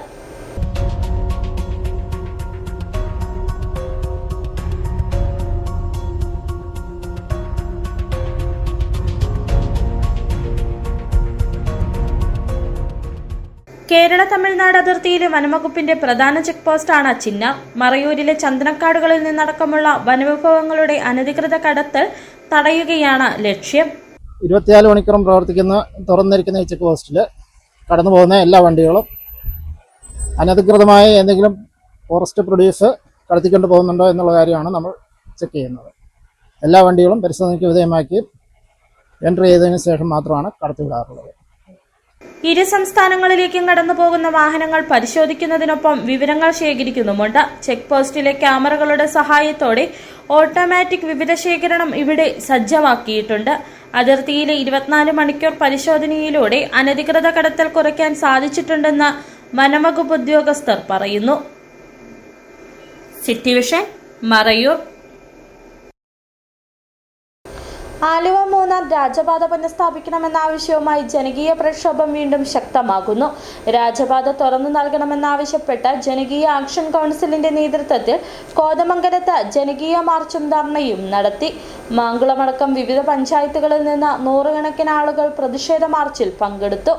A: കേരള തമിഴ്നാട് അതിർത്തിയിലെ വനംവകുപ്പിന്റെ പ്രധാന ചെക്ക് പോസ്റ്റാണ് ചിന്നാർ. മറയൂരിലെ ചന്ദനക്കാടുകളിൽ നിന്നടക്കമുള്ള വനവിഭവങ്ങളുടെ അനധികൃത കടത്തൽ തടയുകയാണ് ലക്ഷ്യം.
F: 24 മണിക്കൂറും തുറന്നിരിക്കുന്ന ഈ ചെക്ക് പോസ്റ്റിൽ കടന്നു പോകുന്ന എല്ലാ വണ്ടികളും അനധികൃതമായ എന്തെങ്കിലും ഫോറസ്റ്റ് പ്രൊഡ്യൂസ് കടത്തിക്കൊണ്ട് പോകുന്നുണ്ടോ എന്നുള്ള കാര്യമാണ് നമ്മൾ ചെക്ക് ചെയ്യുന്നത്. എല്ലാ വണ്ടികളും പരിശോധനയ്ക്ക് വിധേയമാക്കി എൻട്രി ചെയ്തതിനു ശേഷം മാത്രമാണ് കടത്തിവിടാറുള്ളത്.
A: ഇരു സംസ്ഥാനങ്ങളിലേക്കും കടന്നു പോകുന്ന വാഹനങ്ങൾ പരിശോധിക്കുന്നതിനൊപ്പം വിവരങ്ങൾ ശേഖരിക്കുന്നുമുണ്ട്. ചെക്ക് പോസ്റ്റിലെ ക്യാമറകളുടെ സഹായത്തോടെ ഓട്ടോമാറ്റിക് വിവരശേഖരണം ഇവിടെ സജ്ജമാക്കിയിട്ടുണ്ട്. അതിർത്തിയിലെ 24 മണിക്കൂർ പരിശോധനയിലൂടെ അനധികൃത കടത്തൽ കുറയ്ക്കാൻ സാധിച്ചിട്ടുണ്ടെന്ന് വനംവകുപ്പ് ഉദ്യോഗസ്ഥർ പറയുന്നു. City vision, Marayur. ആലുവ മൂന്നാർ രാജപാത പുനഃസ്ഥാപിക്കണമെന്ന ആവശ്യവുമായി ജനകീയ പ്രക്ഷോഭം വീണ്ടും ശക്തമാകുന്നു. രാജപാത തുറന്നു നൽകണമെന്നാവശ്യപ്പെട്ട് ജനകീയ ആക്ഷൻ കൗൺസിലിന്റെ നേതൃത്വത്തിൽ കോതമംഗലത്ത് ജനകീയ മാർച്ചും ധർണയും നടത്തി. മാങ്കുളമടക്കം വിവിധ പഞ്ചായത്തുകളിൽ നിന്ന് നൂറുകണക്കിന് ആളുകൾ പ്രതിഷേധ മാർച്ചിൽ പങ്കെടുത്തു.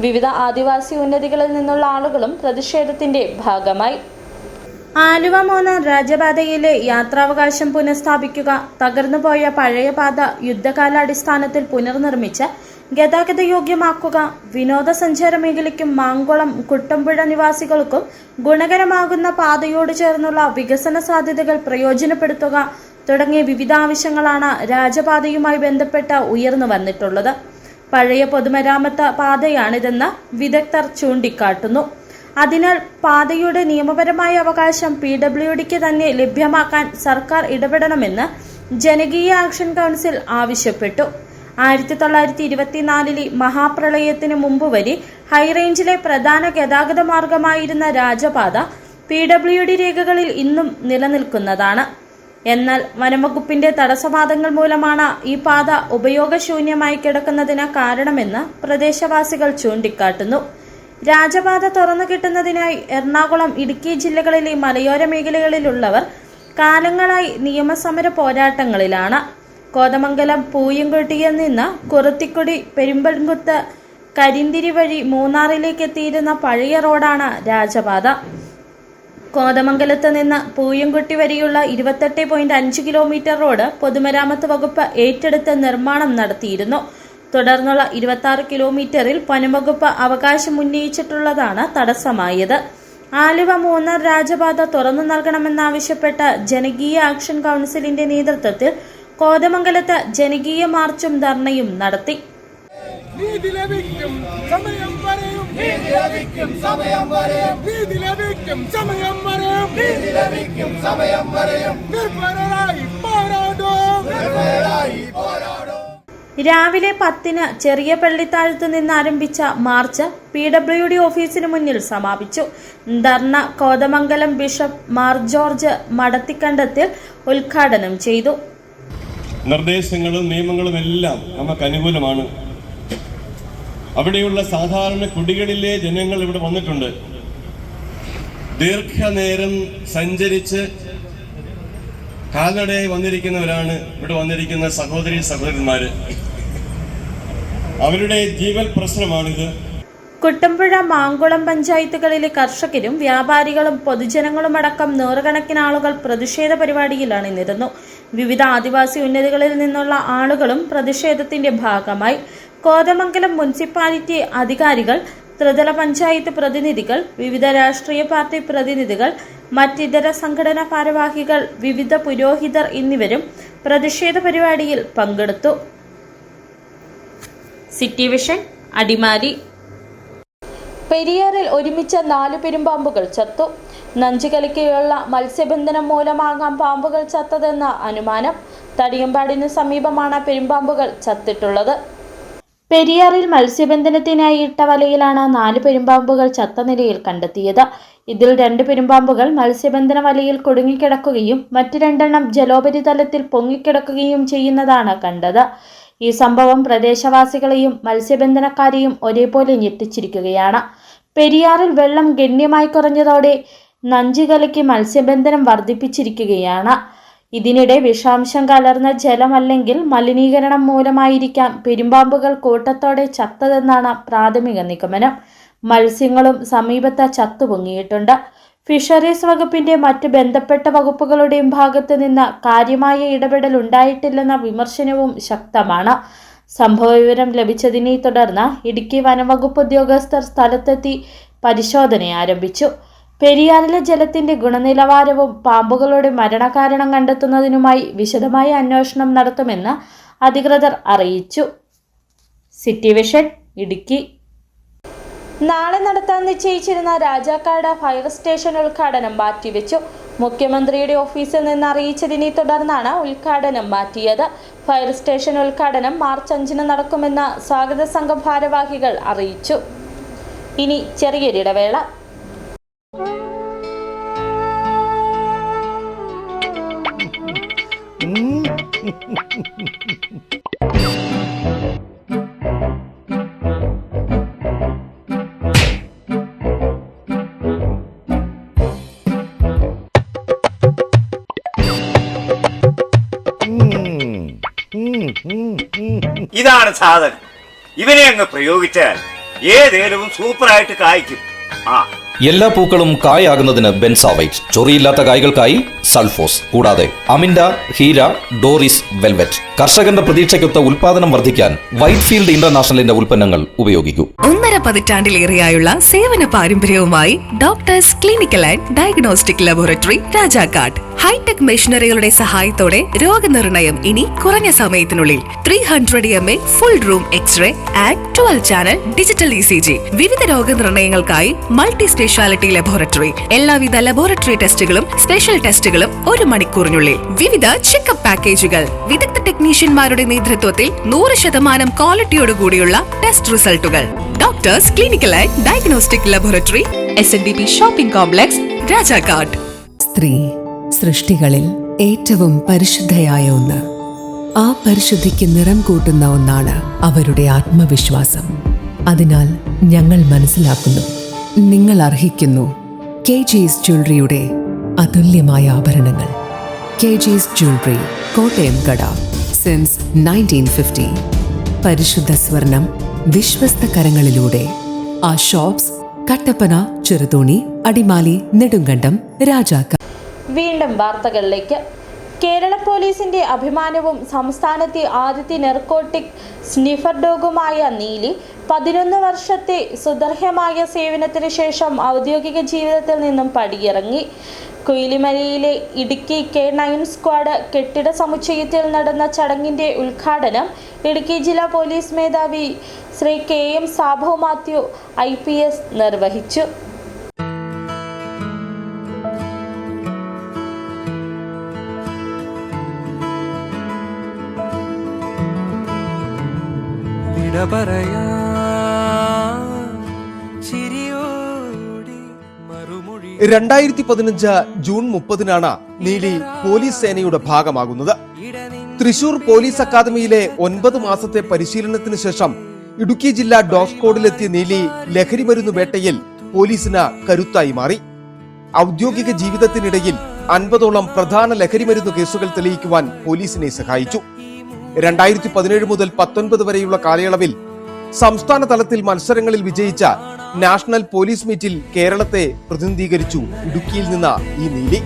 A: വിവിധ ആദിവാസി ഉന്നതികളിൽ നിന്നുള്ള ആളുകളും പ്രതിഷേധത്തിന്റെ ഭാഗമായി. ആലുവ മൂന്നാർ രാജപാതയിലെ യാത്രാവകാശം പുനഃസ്ഥാപിക്കുക, തകർന്നുപോയ പഴയ പാത യുദ്ധകാലാടിസ്ഥാനത്തിൽ പുനർനിർമ്മിച്ച് ഗതാഗത യോഗ്യമാക്കുക, വിനോദസഞ്ചാര മേഖലയ്ക്കും മാങ്കുളം കുട്ടമ്പുഴ നിവാസികൾക്കും ഗുണകരമാകുന്ന പാതയോട് ചേർന്നുള്ള വികസന സാധ്യതകൾ പ്രയോജനപ്പെടുത്തുക തുടങ്ങിയ വിവിധ ആവശ്യങ്ങളാണ് രാജപാതയുമായി ബന്ധപ്പെട്ട് ഉയർന്നു വന്നിട്ടുള്ളത്. പഴയ പൊതുമരാമത്ത് പാതയാണിതെന്ന് വിദഗ്ധർ ചൂണ്ടിക്കാട്ടുന്നു. അതിനാൽ പാതയുടെ നിയമപരമായ അവകാശം PWDക്ക് തന്നെ ലഭ്യമാക്കാൻ സർക്കാർ ഇടപെടണമെന്ന് ജനകീയ ആക്ഷൻ കൗൺസിൽ ആവശ്യപ്പെട്ടു. 1924 മഹാപ്രളയത്തിന് മുമ്പ് വരെ ഹൈറേഞ്ചിലെ പ്രധാന ഗതാഗത മാർഗമായിരുന്ന രാജപാത PWD രേഖകളിൽ ഇന്നും നിലനിൽക്കുന്നതാണ്. എന്നാൽ വനംവകുപ്പിന്റെ തടസ്സവാദങ്ങൾ മൂലമാണ് ഈ പാത ഉപയോഗശൂന്യമായി കിടക്കുന്നതിന് കാരണമെന്ന് പ്രദേശവാസികൾ ചൂണ്ടിക്കാട്ടുന്നു. രാജപാത തുറന്നു കിട്ടുന്നതിനായി എറണാകുളം, ഇടുക്കി ജില്ലകളിലെ മലയോര മേഖലകളിലുള്ളവർ കാലങ്ങളായി നിയമസമര പോരാട്ടങ്ങളിലാണ്. കോതമംഗലം പൂയംകുട്ടിയിൽ നിന്ന് കുറുത്തിക്കുടി പെരുമ്പൻകുത്ത് കരിന്തിരി വഴി മൂന്നാറിലേക്ക് എത്തിയിരുന്ന പഴയ റോഡാണ് രാജപാത. കോതമംഗലത്ത് നിന്ന് പൂയംകുട്ടി വരെയുള്ള 28.5 കിലോമീറ്റർ റോഡ് പൊതുമരാമത്ത് വകുപ്പ് ഏറ്റെടുത്ത് നിർമ്മാണം നടത്തിയിരുന്നു. തുടർന്നുള്ള 26 കിലോമീറ്ററിൽ വനംവകുപ്പ് അവകാശം ഉന്നയിച്ചിട്ടുള്ളതാണ് തടസ്സമായത്. ആലുവ മൂന്നാർ രാജപാത തുറന്നു നൽകണമെന്നാവശ്യപ്പെട്ട് ജനകീയ ആക്ഷൻ കൗൺസിലിന്റെ നേതൃത്വത്തിൽ കോതമംഗലത്ത് ജനകീയ മാർച്ചും ധർണയും നടത്തി. രാവിലെ 10-ന് ചെറിയ പള്ളിത്താഴത്ത് നിന്ന് ആരംഭിച്ച മാർച്ച് PWD ഓഫീസിന് മുന്നിൽ സമാപിച്ചു. ധർണ കോതമംഗലം ബിഷപ്പ് മാർ ജോർജ് മടത്തിക്കണ്ടത്തിൽ ഉദ്ഘാടനം ചെയ്തു.
G: നിർദ്ദേശങ്ങളും നിയമങ്ങളും എല്ലാം നമുക്ക് അനുകൂലമാണ്. അവിടെയുള്ള സാധാരണ കുടികളിലെ ജനങ്ങൾ ഇവിടെ വന്നിട്ടുണ്ട്. ദീർഘനേരം സഞ്ചരിച്ച് കാൽനടയായി വന്നിരിക്കുന്നവരാണ് ഇവിടെ വന്നിരിക്കുന്ന സഹോദരന്മാര്. അവരുടെ ജീവൽ പ്രശ്നമാണിത്.
A: കുട്ടമ്പുഴ, മാങ്കുളം പഞ്ചായത്തുകളിലെ കർഷകരും വ്യാപാരികളും പൊതുജനങ്ങളുമടക്കം നൂറുകണക്കിന് ആളുകൾ പ്രതിഷേധ പരിപാടിയിൽ അണിനിരന്നു. വിവിധ ആദിവാസി ഉന്നതികളിൽ നിന്നുള്ള ആളുകളും പ്രതിഷേധത്തിന്റെ ഭാഗമായി. കോതമംഗലം മുനിസിപ്പാലിറ്റി അധികാരികൾ, ത്രിതല പഞ്ചായത്ത് പ്രതിനിധികൾ, വിവിധ രാഷ്ട്രീയ പാർട്ടി പ്രതിനിധികൾ, മറ്റിതര സംഘടനാ ഭാരവാഹികൾ, വിവിധ പുരോഹിതർ എന്നിവരും പ്രതിഷേധ പരിപാടിയിൽ പങ്കെടുത്തു. City vision, Adimali. പെരിയാറിൽ ഒരുമിച്ച് 4 പെരുമ്പാമ്പുകൾ ചത്തു. നഞ്ചുകലിക്കയുള്ള മത്സ്യബന്ധനം മൂലമാകാം പാമ്പുകൾ ചത്തതെന്ന അനുമാനം. തടിയമ്പാടിനു സമീപമാണ് പെരുമ്പാമ്പുകൾ ചത്തിട്ടുള്ളത്. പെരിയാറിൽ മത്സ്യബന്ധനത്തിനായി ഇട്ട വലയിലാണ് 4 പെരുമ്പാമ്പുകൾ ചത്ത നിലയിൽ കണ്ടെത്തിയത്. ഇതിൽ 2 പെരുമ്പാമ്പുകൾ മത്സ്യബന്ധന വലയിൽ കുടുങ്ങിക്കിടക്കുകയും മറ്റ് 2 എണ്ണം ജലോപരിതലത്തിൽ പൊങ്ങിക്കിടക്കുകയും ചെയ്യുന്നതാണ് കണ്ടത്. ഈ സംഭവം പ്രദേശവാസികളെയും മത്സ്യബന്ധനക്കാരെയും ഒരേപോലെ ഞെട്ടിച്ചിരിക്കുകയാണ്. പെരിയാറിൽ വെള്ളം ഗണ്യമായി കുറഞ്ഞതോടെ നഞ്ചുകലയ്ക്ക് മത്സ്യബന്ധനം വർദ്ധിപ്പിച്ചിരിക്കുകയാണ്. ഇതിനിടെ വിഷാംശം കലർന്ന ജലം അല്ലെങ്കിൽ മലിനീകരണം മൂലമായിരിക്കാം പെരുമ്പാമ്പുകൾ കൂട്ടത്തോടെ ചത്തതെന്നാണ് പ്രാഥമിക നിഗമനം. മത്സ്യങ്ങളും സമീപത്ത് ചത്തുപൊങ്ങിയിട്ടുണ്ട്. ഫിഷറീസ് വകുപ്പിന്റെ മറ്റ് ബന്ധപ്പെട്ട വകുപ്പുകളുടെയും ഭാഗത്തു നിന്ന് കാര്യമായ ഇടപെടൽ ഉണ്ടായിട്ടില്ലെന്ന വിമർശനവും ശക്തമാണ്. സംഭവവിവരം ലഭിച്ചതിനെ തുടർന്ന് ഇടുക്കി വനംവകുപ്പ് ഉദ്യോഗസ്ഥർ സ്ഥലത്തെത്തി പരിശോധന ആരംഭിച്ചു. പെരിയാറിലെ ജലത്തിന്റെ ഗുണനിലവാരവും പാമ്പുകളുടെ മരണകാരണം കണ്ടെത്തുന്നതിനുമായി വിശദമായ അന്വേഷണം നടത്തുമെന്ന് അധികൃതർ അറിയിച്ചു. City vision, Idukki. നാളെ നടത്താൻ നിശ്ചയിച്ചിരുന്ന രാജാക്കാട് ഫയർ സ്റ്റേഷൻ ഉദ്ഘാടനം മാറ്റിവെച്ചു. മുഖ്യമന്ത്രിയുടെ ഓഫീസിൽ നിന്ന് അറിയിച്ചതിനെ തുടർന്നാണ് ഉദ്ഘാടനം മാറ്റിയത്. ഫയർ സ്റ്റേഷൻ ഉദ്ഘാടനം മാർച്ച് 5-ന് നടക്കുമെന്ന് സ്വാഗത സംഘം ഭാരവാഹികൾ അറിയിച്ചു. ഇനി ചെറിയൊരിടവേള.
H: ഇതാണ് സാധനം. ഇവനെ അങ്ങ് പ്രയോഗിച്ചാൽ ഏതേലും സൂപ്പറായിട്ട് കായ്ക്കും.
I: എല്ലാ പൂക്കളും കായാകുന്നതിന് ബെൻസാവൈറ്റ്, ചൊറിയില്ലാത്ത കായ്കൾക്കായി സൾഫോസ്, കൂടാതെ അമിൻഡ, ഹീര, ഡോറിസ്, വെൽവെറ്റ്. കർഷകന്റെ പ്രതീക്ഷയ്ക്കൊത്ത ഉൽപാദനം വർദ്ധിക്കാൻ വൈറ്റ് ഫീൽഡ് ഇന്റർനാഷണലിന്റെ ഉൽപ്പന്നങ്ങൾ ഉപയോഗിക്കൂ.
J: 1.5 പതിറ്റാണ്ടിലേറെയായുള്ള സേവന പാരമ്പര്യവുമായി doctors clinical and diagnostic laboratory Rajakkad. Hi tech മെഷീനറികളുടെ സഹായത്തോടെ രോഗനിർണയം ഇനി കുറഞ്ഞ സമയത്തിനുള്ളിൽ. 300 ml full room x ray and 12 channel digital ECG. വിവിധ രോഗനിർണയങ്ങൾക്കായി മൾട്ടി സ്പെഷ്യാലിറ്റി ലബോറട്ടറി. എല്ലാവിധ ലബോറട്ടറി ടെസ്റ്റുകളും സ്പെഷ്യൽ ടെസ്റ്റുകളും 1 മണിക്കൂറിനുള്ളിൽ. വിവിധ ചെക്കപ്പ് പാക്കേജുകൾ. വിദഗ്ധ ടെക്നീഷ്യന്മാരുടെ നേതൃത്വത്തിൽ 100% ക്വാളിറ്റിയോടുകൂടിയുള്ള ടെസ്റ്റ് റിസൾട്ടുകൾ. Doctors clinical and diagnostic laboratory, SNDP shopping complex, Rajakkad.
K: സ്ത്രീ സൃഷ്ടികളിൽ ഏറ്റവും പരിശുദ്ധയായ ഒന്ന്. ആ പരിശുദ്ധിക്ക് നിറം കൂട്ടുന്ന ഒന്നാണ് അവരുടെ ആത്മവിശ്വാസം. അതിനാൽ ഞങ്ങൾ മനസ്സിലാക്കുന്നു, നിങ്ങൾ അർഹിക്കുന്നു KG's ജ്വല്ലറിയുടെ അതുല്യമായ ആഭരണങ്ങൾ. KG's ജ്വല്ലറി, കോട്ടയം കട, സിൻസ് 1950. പരിശുദ്ധ സ്വർണം വിശ്വസ്ത കരങ്ങളിലൂടെ. ആ ഷോപ്സ് കട്ടപ്പന, ചെറുതോണി, അടിമാലി, നെടുങ്കണ്ടം, രാജാക്കാട്.
A: വീണ്ടും വാർത്തകളിലേക്ക്. കേരള പോലീസിന്റെ അഭിമാനവും സംസ്ഥാനത്തെ ആദ്യത്തെ നെർക്കോട്ടിക് സ്നിഫർ ഡോഗുമായ നീലി 11 വർഷത്തെ സുദീർഘമായ സേവനത്തിന് ശേഷം ഔദ്യോഗിക ജീവിതത്തിൽ നിന്നും പടിയിറങ്ങി. കൊയിലിമലയിലെ ഇടുക്കി K9 സ്ക്വാഡ് കെട്ടിട സമുച്ചയത്തിൽ നടന്ന ചടങ്ങിന്റെ ഉദ്ഘാടനം ഇടുക്കി ജില്ലാ പോലീസ് മേധാവി ശ്രീ KM സാബു മാത്യു IPS നിർവഹിച്ചു.
L: പറയാ
C: 2015 ജൂൺ 30-നാണ് നീലി പോലീസ് സേനയുടെ ഭാഗമാകുന്നത്. തൃശൂർ പോലീസ് അക്കാദമിയിലെ 9 മാസത്തെ പരിശീലനത്തിന് ശേഷം ഇടുക്കി ജില്ലാ ഡോഗ് സ്ക്വാഡിലെത്തിയ നീലി ലഹരി മരുന്ന് വേട്ടയിൽ പോലീസിന് കരുത്തായി മാറി. ഔദ്യോഗിക ജീവിതത്തിനിടയിൽ 50ഓളം പ്രധാന ലഹരി മരുന്ന് കേസുകൾ തെളിയിക്കുവാൻ പോലീസിനെ സഹായിച്ചു. 2017 മുതൽ 19 വരെയുള്ള കാലയളവിൽ സംസ്ഥാന തലത്തിൽ മത്സരങ്ങളിൽ വിജയിച്ച നാഷണൽ പോലീസ് മീറ്റിൽ കേരളത്തെ പ്രതിനിധീകരിച്ചു ഇടുക്കിയിൽ നിന്ന് ഈ നീലി.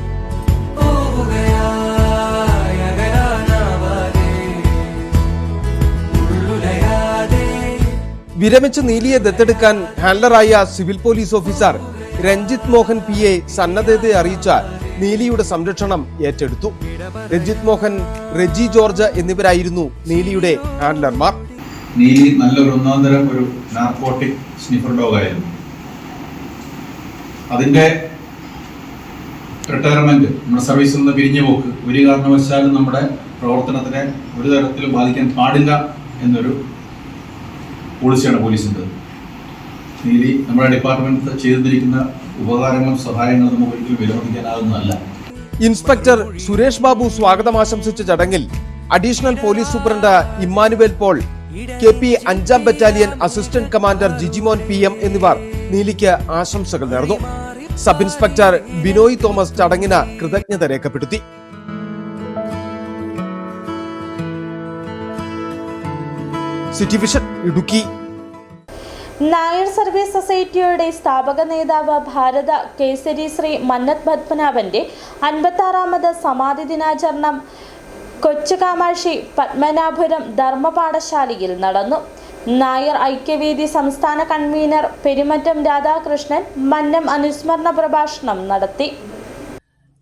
C: വിരമിച്ച നീലിയെ ദത്തെടുക്കാൻ ഹാൻഡലറായ civil police officer Ranjith Mohan PA സന്നദ്ധതയെ അറിയിച്ച നീലിയുടെ സംരക്ഷണം ഏറ്റെടുത്തു. രഞ്ജിത് മോഹൻ, റെജി ജോർജ് എന്നിവരായിരുന്നു നീലിയുടെ ഹാൻഡലർമാർ.
M: നീലി നല്ലൊരു ഒന്നാന്തരം ഒരു നാർക്കോട്ടിക് സ്നിഫർ ഡോഗായിരുന്നു. അതിന്റെ റിട്ടയർമെന്റ്, നമ്മുടെ സർവീസിൽ നിന്ന് പിരിഞ്ഞു പോക്ക് ഒരു കാരണവശാലും നമ്മുടെ പ്രവർത്തനത്തിനെ ഒരു തരത്തിലും ബാധിക്കാൻ പാടില്ല എന്നൊരു പോളിസിയാണ് പോലീസിൻ്റെ. നീലി നമ്മുടെ ഡിപ്പാർട്ട്മെന്റ് ചെയ്തിരിക്കുന്ന ഉപകാരങ്ങളും സഹായങ്ങളും നമുക്ക് ഒരിക്കലും വിലമതിക്കാനാകുന്നതല്ല.
C: ഇൻസ്പെക്ടർ സുരേഷ് ബാബു സ്വാഗതം ആശംസിച്ച ചടങ്ങിൽ additional police superintendent Emmanuel Paul, KP 5ാം battalion assistant commander Jijimon PM എന്നിവർ നീലിക്ക് ആശംസകൾ നേർന്നു. സബ് ഇൻസ്പെക്ടർ ബിനോയ് തോമസ് ചടങ്ങിന് കൃതജ്ഞത രേഖപ്പെടുത്തി. City vision Idukki.
A: Nair service സൊസൈറ്റിയുടെ സ്ഥാപക നേതാവ് ഭാരത കേസരി ശ്രീ മന്നത്ത് പത്മനാഭന്റെ 56ാമത് സമാധി ദിനാചരണം കൊച്ചുകാമാക്ഷി പത്മനാഭപുരം ധർമ്മപാഠശാലയിൽ നടന്നു. നായർ ഐക്യവേദി സംസ്ഥാന കൺവീനർ പെരുമറ്റം രാധാകൃഷ്ണൻ മന്നം അനുസ്മരണ പ്രഭാഷണം നടത്തി.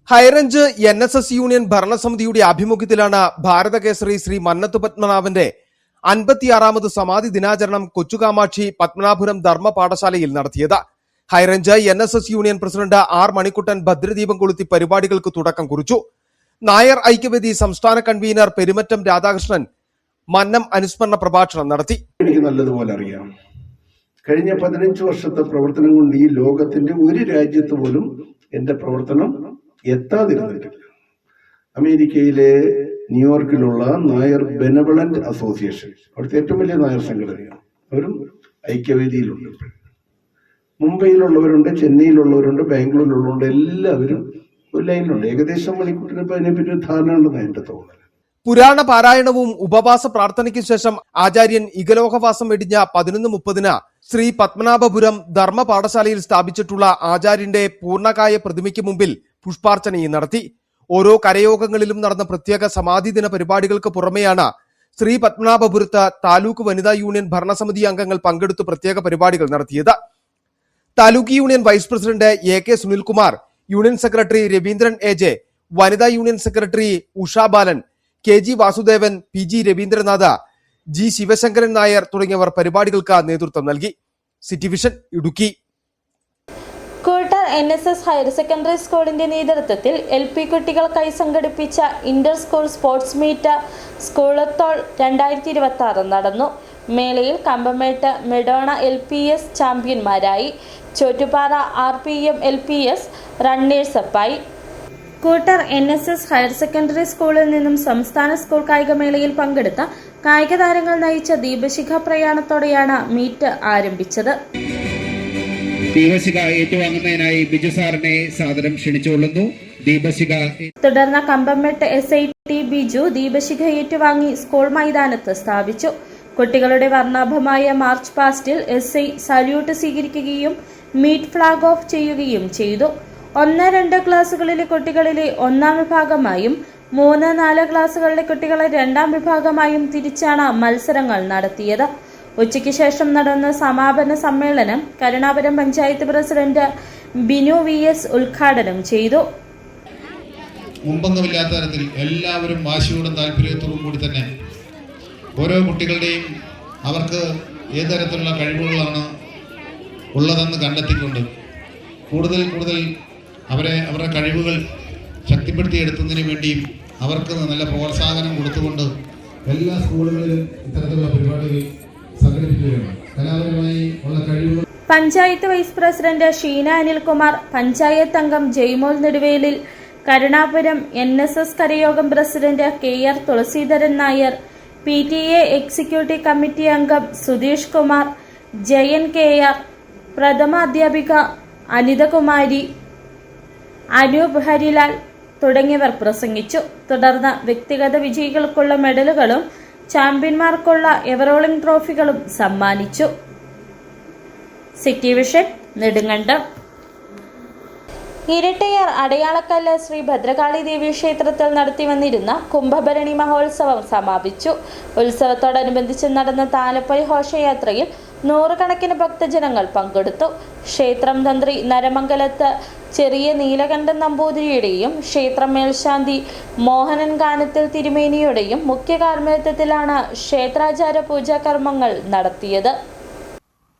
C: ഹൈറേഞ്ച് NSS യൂണിയൻ ഭരണസമിതിയുടെ ആഭിമുഖ്യത്തിലാണ് ഭാരത കേസരി ശ്രീ മന്നത്ത് പത്മനാഭന്റെ 56ാമത് സമാധി ദിനാചരണം കൊച്ചുകാമാക്ഷി പത്മനാഭപുരം ധർമ്മ പാഠശാലയിൽ നടത്തിയത്. High range NSS union president R Manikuttan ഭദ്രദീപം കൊളുത്തി പരിപാടികൾക്ക് തുടക്കം കുറിച്ചു. നായർ ഐക്യവേദി സംസ്ഥാന കൺവീനർ പെരുമറ്റം രാധാകൃഷ്ണൻ മന്നം അനുസ്മരണ പ്രഭാഷണം നടത്തി.
N: എനിക്ക് നല്ലതുപോലെ അറിയാം, കഴിഞ്ഞ 15 വർഷത്തെ പ്രവർത്തനം കൊണ്ട് ഈ ലോകത്തിന്റെ ഒരു രാജ്യത്ത് പോലും എന്റെ പ്രവർത്തനം എത്താതിരുന്നിട്ടില്ല. അമേരിക്കയിലെ ന്യൂയോർക്കിലുള്ള നായർ ബെനവലന്റ് അസോസിയേഷൻ, അവിടുത്തെ ഏറ്റവും വലിയ നായർ സംഘടനയാണ്, അവരും ഐക്യവേദിയിലുണ്ട്. മുംബൈയിലുള്ളവരുണ്ട്, ചെന്നൈയിലുള്ളവരുണ്ട്, ബാംഗ്ലൂരിലുള്ളവരുണ്ട്, എല്ലാവരും ഒരു ലൈനിലുണ്ട്. ഏകദേശം മണിക്കൂറിനിപ്പോൾ അതിനെപ്പറ്റി ഒരു ധാരണ ഉണ്ടെന്ന് എന്റെ തോന്നൽ.
C: പുരാണ പാരായണവും ഉപവാസ പ്രാർത്ഥനയ്ക്കും ശേഷം ആചാര്യൻ ഇകലോകവാസം വെടിഞ്ഞ 11:30 ശ്രീ പത്മനാഭപുരം ധർമ്മ പാഠശാലയിൽ സ്ഥാപിച്ചിട്ടുള്ള ആചാര്യന്റെ പൂർണ്ണകായ പ്രതിമയ്ക്ക് മുമ്പിൽ പുഷ്പാർച്ചനയും നടത്തി. ഓരോ കരയോഗങ്ങളിലും നടന്ന പ്രത്യേക സമാധി ദിന പരിപാടികൾക്ക് പുറമെയാണ് ശ്രീ പത്മനാഭപുരത്ത് താലൂക്ക് വനിതാ യൂണിയൻ ഭരണസമിതി അംഗങ്ങൾ പങ്കെടുത്ത് പ്രത്യേക പരിപാടികൾ നടത്തിയത്. Taluk union vice president AK Sunilkumar, union secretary Raveendran AJ, വനിതാ union secretary Usha Balan, KG Vasudevan, PG Raveendranath, G Sivasankaran Nair തുടങ്ങിയവർ പരിപാടികൾക്ക് നേതൃത്വം നൽകി. City vision Idukki.
A: Koottar NSS higher secondary സ്കൂളിന്റെ നേതൃത്വത്തിൽ LP കുട്ടികൾക്കായി സംഘടിപ്പിച്ച ഇന്റർ സ്കൂൾ സ്പോർട്സ് മീറ്റ് സ്കൂളത്തോൾ 2026 നടന്നു. മേളയിൽ കമ്പമേട്ട് മെഡോണ LPS ചാമ്പ്യന്മാരായി. ചോറ്റുപാറ RPM LPS റണ്ണേഴ്സ് അപ്പായി. കൂട്ടർ NSS ഹയർ സെക്കൻഡറി സ്കൂളിൽ നിന്നും സംസ്ഥാന സ്കൂൾ കായികമേളയിൽ പങ്കെടുത്ത കായിക താരങ്ങൾ നയിച്ച ദീപശിഖ പ്രയാണത്തോടെയാണ് മീറ്റ് ആരംഭിച്ചത്.
O: ദീപശിഖ ഏറ്റുവാങ്ങുന്നതിനായി ബിജു സാറിനെ സാദരം ക്ഷണിച്ചുകൊള്ളുന്നു. ദീപശിഖ
A: തുടർന്ന് കമ്പംമെട്ട് SIT ബിജു ദീപശിഖ ഏറ്റുവാങ്ങി സ്കൂൾ മൈതാനത്ത് സ്ഥാപിച്ചു. കുട്ടികളുടെ വർണ്ണാഭമായ മാർച്ച് പാസ്റ്റിൽ SI സല്യൂട്ട് സ്വീകരിക്കുകയും മീറ്റ് ഫ്ലാഗ് ഓഫ് ചെയ്യുകയും ചെയ്തു. 1-2 ക്ലാസുകളിലെ കുട്ടികളിലെ 1-ാം വിഭാഗമായും 3-4 ക്ലാസുകളിലെ കുട്ടികളെ 2-ാം വിഭാഗമായും തിരിച്ചാണ് മത്സരങ്ങൾ നടത്തിയത്. ഉച്ചയ്ക്ക് ശേഷം നടന്ന സമാപന സമ്മേളനം കരുണാപുരം പഞ്ചായത്ത് പ്രസിഡന്റ് ബിനു VS ഉദ്ഘാടനം ചെയ്തു.
M: മുമ്പൊന്നുമില്ലാത്ത തരത്തിൽ എല്ലാവരും വാശിയോടും താല്പര്യത്തോടും കൂടി തന്നെ ഓരോ കുട്ടികളുടെയും അവർക്ക് ഏത് തരത്തിലുള്ള കഴിവുകളാണ് ഉള്ളതെന്ന് കണ്ടെത്തിക്കൊണ്ട് കൂടുതൽ അവരുടെ കഴിവുകൾ ശക്തിപ്പെടുത്തിയെടുക്കുന്നതിന് വേണ്ടിയും അവർക്ക് നല്ല പ്രോത്സാഹനം കൊടുത്തുകൊണ്ട് എല്ലാ സ്കൂളുകളിലും ഇത്തരത്തിലുള്ള പരിപാടികൾ സംഘടിപ്പിക്കുകയാണ്. കലാപരമായി ഉള്ള കഴിവുകൾ
A: പഞ്ചായത്ത് വൈസ് പ്രസിഡന്റ് ഷീന അനിൽകുമാർ, പഞ്ചായത്ത് അംഗം Jaymol Neduvelil, Karunapuram NSS Karayogam president KR Thulaseedharan Nair, PTA executive committee അംഗം സുധീഷ് കുമാർ, ജയൻ KR, പ്രഥമ അധ്യാപിക അനിതകുമാരി, അനൂപ് ഹരിലാൽ തുടങ്ങിയവർ പ്രസംഗിച്ചു. തുടർന്ന് വ്യക്തിഗത വിജയികൾക്കുള്ള മെഡലുകളും ചാമ്പ്യന്മാർക്കുള്ള എവറോളിംഗ് ട്രോഫികളും സമ്മാനിച്ചു. City vision Nedumkandam. ഇരട്ടയാർ അടയാളക്കല്ല് ശ്രീ ഭദ്രകാളി ദേവി ക്ഷേത്രത്തിൽ നടത്തിവന്നിരുന്ന കുംഭഭരണി മഹോത്സവം സമാപിച്ചു. ഉത്സവത്തോടനുബന്ധിച്ച് നടന്ന താലപ്പൊലി ഘോഷയാത്രയിൽ 100 കണക്കിന് ഭക്തജനങ്ങൾ പങ്കെടുത്തു. ക്ഷേത്രം തന്ത്രി നരമംഗലത്ത് ചെറിയ നീലകണ്ഠൻ നമ്പൂതിരിയുടെയും ക്ഷേത്രം മേൽശാന്തി മോഹനൻ കാനത്തിൽ തിരുമേനിയുടെയും മുഖ്യ കാർമ്മികത്വത്തിലാണ് ക്ഷേത്രാചാര പൂജാകർമ്മങ്ങൾ നടത്തിയത്.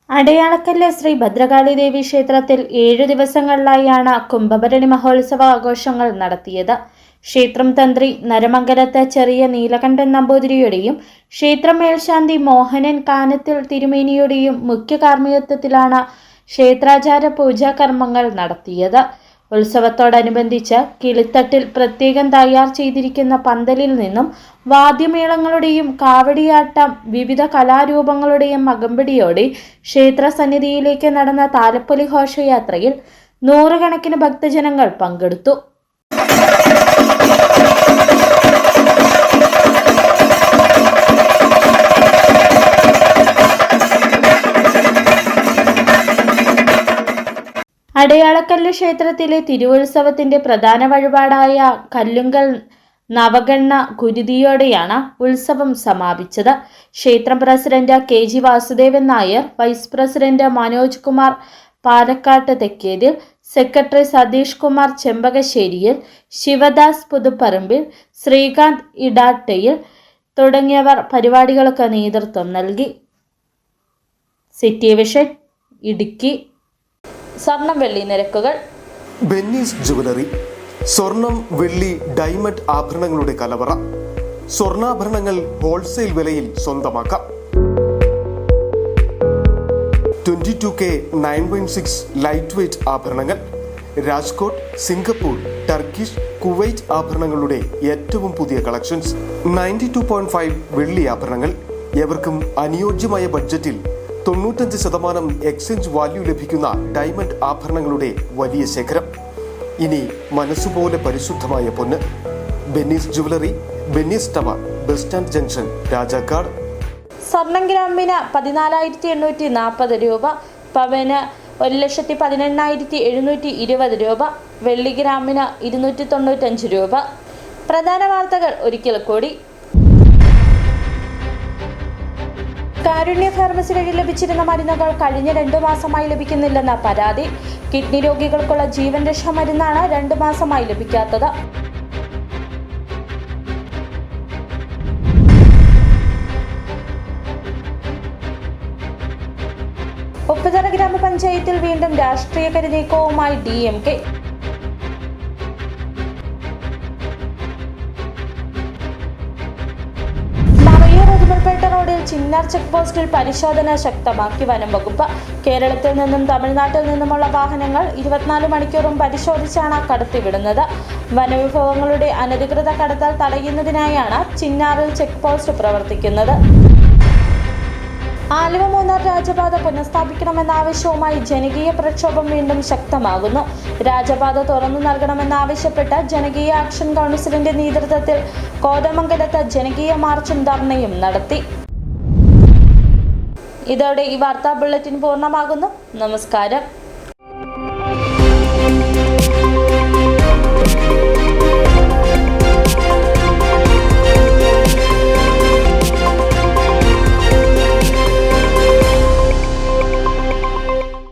A: അടയാളക്കല്ല് ശ്രീ ഭദ്രകാളി ദേവി ക്ഷേത്രത്തിൽ 7 ദിവസങ്ങളിലായാണ് കുംഭഭരണി മഹോത്സവ ആഘോഷങ്ങൾ നടത്തിയത്. ക്ഷേത്രം തന്ത്രി നരമംഗലത്ത് ചെറിയ നീലകണ്ഠൻ നമ്പൂതിരിയുടെയും ക്ഷേത്രം മേൽശാന്തി മോഹനൻ കാനത്തിൽ തിരുമേനിയുടെയും മുഖ്യ കാർമ്മികത്വത്തിലാണ് ക്ഷേത്രാചാര പൂജാകർമ്മങ്ങൾ നടത്തിയത്. ഉത്സവത്തോടനുബന്ധിച്ച് കിളിത്തട്ടിൽ പ്രത്യേകം തയ്യാർ ചെയ്തിരിക്കുന്ന പന്തലിൽ നിന്നും വാദ്യമേളങ്ങളുടെയും കാവടിയാട്ടം, വിവിധ കലാരൂപങ്ങളുടെയും അകമ്പടിയോടെ ക്ഷേത്രസന്നിധിയിലേക്ക് നടന്ന താലപ്പൊലി ഘോഷയാത്രയിൽ 100 കണക്കിന് ഭക്തജനങ്ങൾ പങ്കെടുത്തു. അടയാളക്കല്ല് ക്ഷേത്രത്തിലെ തിരുവുത്സവത്തിന്റെ പ്രധാന വഴിപാടായ കല്ലുങ്കൽ നവഗണ്ണ കുരുതിയോടെയാണ് ഉത്സവം സമാപിച്ചത്. ക്ഷേത്രം president KG Vasudevan Nair, vice president Manoj Kumar Palakkattu Thekkethil, secretary Satheesh Kumar Chembakasseriyil, Sivadas Puthuparambil, Sreekanth Edattayil തുടങ്ങിയവർ പരിപാടികൾക്ക് നേതൃത്വം നൽകി. City vision Idukki. സ്വർണം വെള്ളി നിരക്കുകൾ.
C: ബെന്നീസ് ജുവലറി, സ്വർണം, വെള്ളി, ഡയമണ്ട് ആഭരണങ്ങളുടെ കലവറ. സ്വർണ്ണാഭരണങ്ങൾ ഹോൾസെയിൽ വിലയിൽ സ്വന്തമാക്കാം. 22K 916 ലൈറ്റ് വെയ്റ്റ് ആഭരണങ്ങൾ. രാജ്കോട്ട്, സിംഗപ്പൂർ, ടർക്കിഷ്, കുവൈറ്റ് ആഭരണങ്ങളുടെ ഏറ്റവും പുതിയ കളക്ഷൻസ്. 92.5 വെള്ളി ആഭരണങ്ങൾ. എവർക്കും അനുയോജ്യമായ ബഡ്ജറ്റിൽ 95% എക്സ്ചേഞ്ച് വാല്യൂ ലഭിക്കുന്ന ഡയമണ്ട് ആഭരണങ്ങളുടെ വലിയ ശേഖരം. ഇനി മനസ്സുപോലെ പരിശുദ്ധമായ പൊന്ന്. Benny's jewellery, Benny's tower, bus stand junction, Rajakkad.
A: സ്വർണം ഗ്രാമിന് 14,840 രൂപ, പവന് 1,18,720 രൂപ, വെള്ളി ഗ്രാമിന് 295 രൂപ. പ്രധാന വാർത്തകൾ ഒരിക്കൽ കൂടി. കാരുണ്യ ഫാർമസി വഴി ലഭിച്ചിരുന്ന മരുന്നുകൾ കഴിഞ്ഞ 2 മാസമായി ലഭിക്കുന്നില്ലെന്ന പരാതി. കിഡ്നി രോഗികൾക്കുള്ള ജീവൻ രക്ഷാ മരുന്നാണ് 2 മാസമായി ലഭിക്കാത്തത്. ഉപ്പുതറ ഗ്രാമപഞ്ചായത്തിൽ വീണ്ടും രാഷ്ട്രീയ കരുനീക്കവുമായി DMK. ഉദുമൽപേട്ട റോഡിൽ ചിന്നാർ ചെക്ക് പോസ്റ്റിൽ പരിശോധന ശക്തമാക്കി വനം വകുപ്പ്. കേരളത്തിൽ നിന്നും തമിഴ്നാട്ടിൽ നിന്നുമുള്ള വാഹനങ്ങൾ 24 മണിക്കൂറും പരിശോധിച്ചാണ് കടത്തിവിടുന്നത്. വനവിഭവങ്ങളുടെ അനധികൃത കടത്തൽ തടയുന്നതിനായാണ് ചിന്നാറിൽ ചെക്ക് പോസ്റ്റ് പ്രവർത്തിക്കുന്നത്. ആലുവ മൂന്നാർ രാജപാത പുനഃസ്ഥാപിക്കണമെന്ന ആവശ്യവുമായി ജനകീയ പ്രക്ഷോഭം വീണ്ടും ശക്തമാകുന്നു. രാജപാത തുറന്നു നൽകണമെന്നാവശ്യപ്പെട്ട് ജനകീയ ആക്ഷൻ കൗൺസിലിന്റെ നേതൃത്വത്തിൽ കോതമംഗലത്ത് ജനകീയ മാർച്ചും ധർണയും നടത്തി. ഇതോടെ ഈ വാർത്താ ബുള്ളറ്റിൻ പൂർണ്ണമാകുന്നു. നമസ്കാരം.